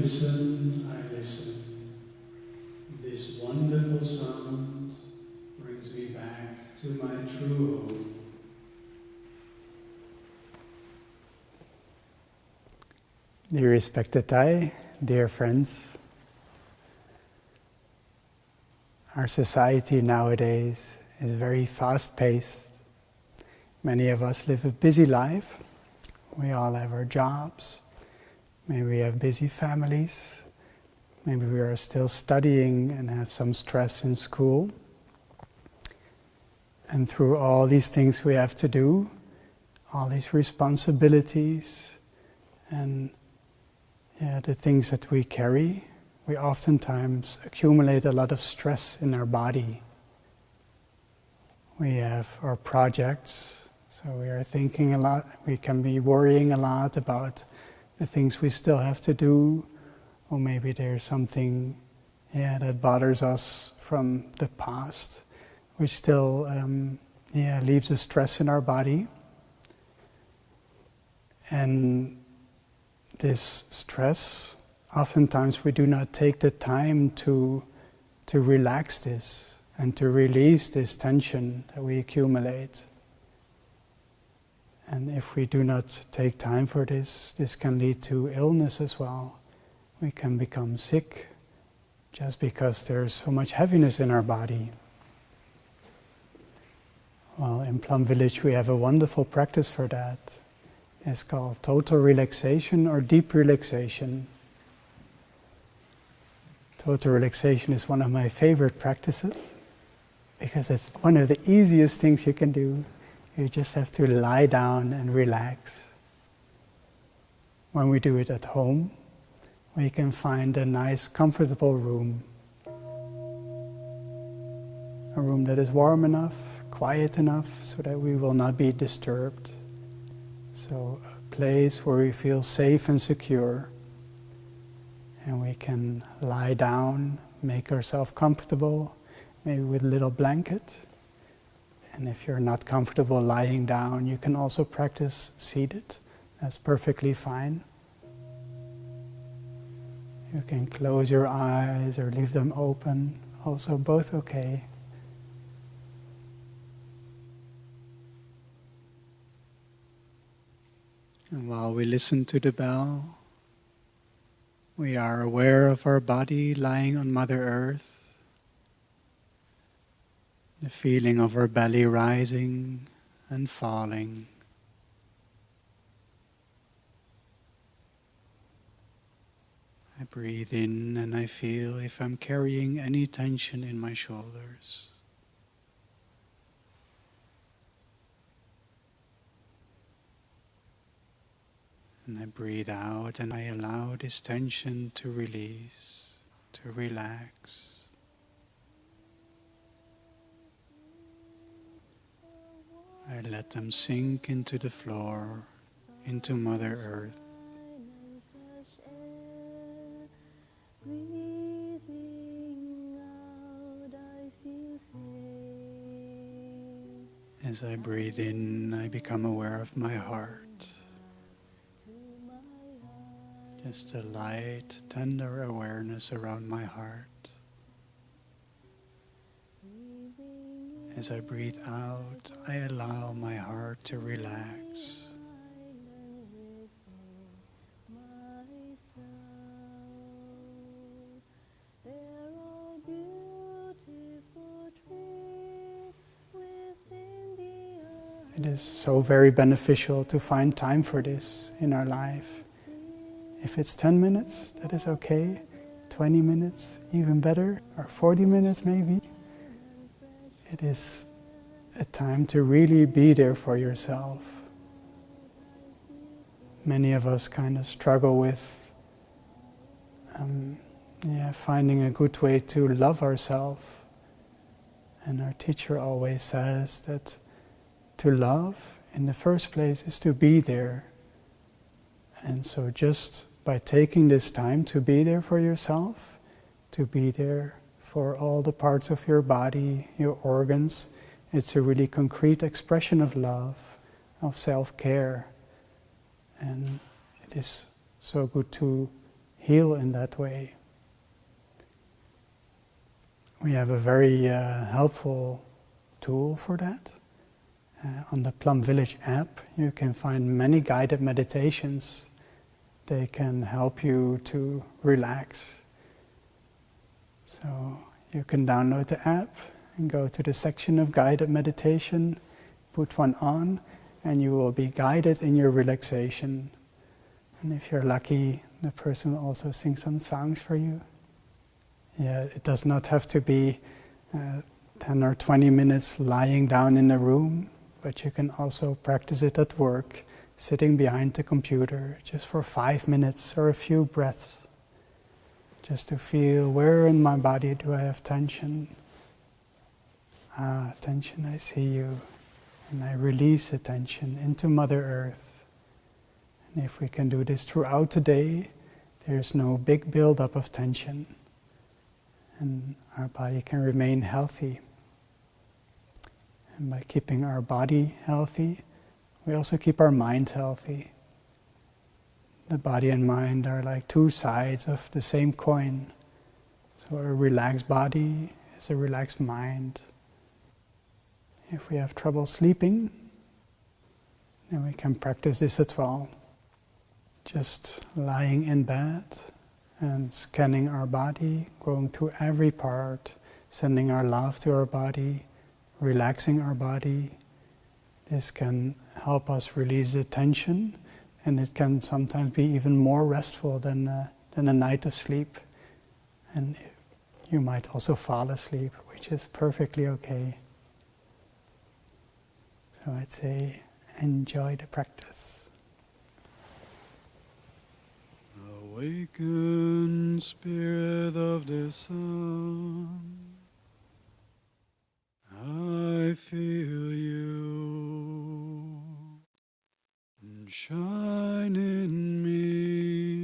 I listen. This wonderful sound brings me back to my true home. Dear respected Thai, dear friends, our society nowadays is very fast-paced. Many of us live a busy life. We all have our jobs. Maybe we have busy families. Maybe we are still studying and have some stress in school. And through all these things we have to do, all these responsibilities and the things that we carry, we oftentimes accumulate a lot of stress in our body. We have our projects, so we are thinking a lot, we can be worrying a lot about the things we still have to do, or maybe there's something that bothers us from the past, which still leaves a stress in our body. And this stress, oftentimes we do not take the time to relax this and to release this tension that we accumulate. And if we do not take time for this, this can lead to illness as well. We can become sick just because there's so much heaviness in our body. Well, in Plum Village we have a wonderful practice for that. It's called total relaxation or deep relaxation. Total relaxation is one of my favorite practices because it's one of the easiest things you can do. You just have to lie down and relax. When we do it at home, we can find a nice, comfortable room. A room that is warm enough, quiet enough, so that we will not be disturbed. So a place where we feel safe and secure. And we can lie down, make ourselves comfortable, maybe with a little blanket. And if you're not comfortable lying down, you can also practice seated. That's perfectly fine. You can close your eyes or leave them open, also both okay. And while we listen to the bell, we are aware of our body lying on Mother Earth, the feeling of our belly rising and falling. I breathe in and I feel if I'm carrying any tension in my shoulders. And I breathe out and I allow this tension to release, to relax. I let them sink into the floor, into Mother Earth. As I breathe in, I become aware of my heart. Just a light, tender awareness around my heart. As I breathe out, I allow my heart to relax. It is so very beneficial to find time for this in our life. If it's 10 minutes, that is okay. 20 minutes, even better, or 40 minutes maybe. It is a time to really be there for yourself. Many of us kind of struggle with finding a good way to love ourselves. And our teacher always says that to love, in the first place, is to be there. And so just by taking this time to be there for yourself, to be there for all the parts of your body, your organs, it's a really concrete expression of love, of self-care. And it is so good to heal in that way. We have a very helpful tool for that. On the Plum Village app, you can find many guided meditations. They can help you to relax. So you can download the app and go to the section of guided meditation, put one on, and you will be guided in your relaxation. And if you're lucky, the person will also sing some songs for you. Yeah, it does not have to be 10 or 20 minutes lying down in a room, but you can also practice it at work, sitting behind the computer, just for 5 minutes or a few breaths, just to feel where in my body do I have tension. Tension, I see you, and I release the tension into Mother Earth. And if we can do this throughout the day, there's no big build-up of tension, and our body can remain healthy. And by keeping our body healthy, we also keep our mind healthy. The body and mind are like two sides of the same coin. So a relaxed body is a relaxed mind. If we have trouble sleeping, then we can practice this as well. Just lying in bed and scanning our body, going through every part, sending our love to our body, relaxing our body. This can help us release the tension, and it can sometimes be even more restful than a night of sleep. And you might also fall asleep, which is perfectly okay. So I'd say, enjoy the practice. Awaken, Spirit of the Sun, I feel you, shine in me.